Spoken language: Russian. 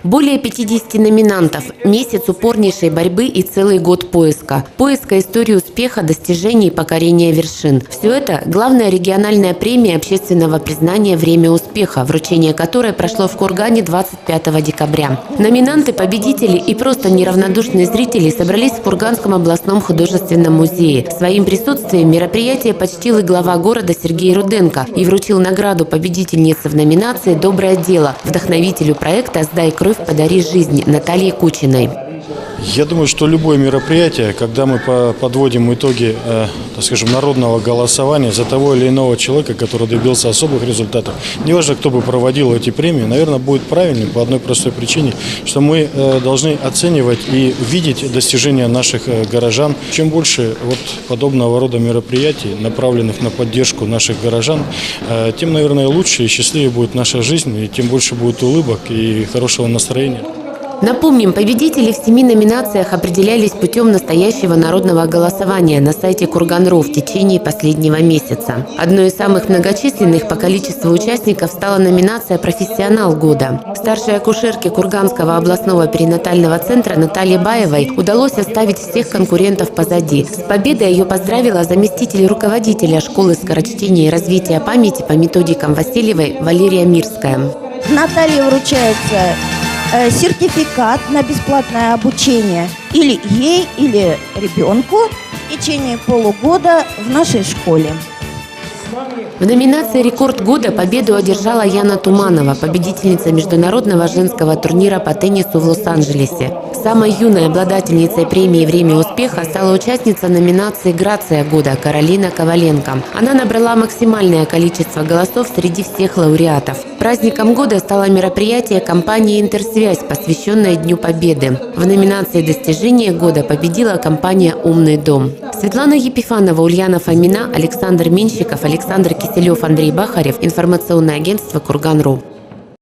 Более 50 номинантов, месяц упорнейшей борьбы и целый год поиска. Поиска истории успеха, достижений и покорения вершин. Все это – главная региональная премия общественного признания «Время успеха», вручение которой прошло в Кургане 25 декабря. Номинанты, победители и просто неравнодушные зрители собрались в Курганском областном художественном музее. Своим присутствием мероприятие почтил и глава города Сергей Руденко и вручил награду победительнице в номинации «Доброе дело» вдохновителю проекта «Сдай кровь, подари жизнь» Наталье Кучиной. Я думаю, что любое мероприятие, когда мы подводим итоги, так скажем, народного голосования за того или иного человека, который добился особых результатов, неважно, кто бы проводил эти премии, наверное, будет правильным по одной простой причине, что мы должны оценивать и видеть достижения наших горожан. Чем больше вот подобного рода мероприятий, направленных на поддержку наших горожан, тем, наверное, лучше и счастливее будет наша жизнь, и тем больше будет улыбок и хорошего настроения. Напомним, победители в 7 номинациях определялись путем настоящего народного голосования на сайте Курган.ру в течение последнего месяца. Одной из самых многочисленных по количеству участников стала номинация «Профессионал года». Старшей акушерке Курганского областного перинатального центра Наталье Баевой удалось оставить всех конкурентов позади. С победой ее поздравила заместитель руководителя школы скорочтения и развития памяти по методикам Васильевой Валерия Мирская. Наталье вручается сертификат на бесплатное обучение или ей, или ребенку в течение полугода в нашей школе. В номинации «Рекорд года» победу одержала Яна Туманова, победительница международного женского турнира по теннису в Лос-Анджелесе. Самой юной обладательницей премии «Время успеха» стала участница номинации «Грация года» Каролина Коваленко. Она набрала максимальное количество голосов среди всех лауреатов. Праздником года стало мероприятие компании «Интерсвязь», посвященное Дню Победы. В номинации «Достижение года» победила компания «Умный дом». Светлана Епифанова, Ульяна Фомина, Александр Менщиков, Александр Киселев, Андрей Бахарев. Информационное агентство «Курган.ру».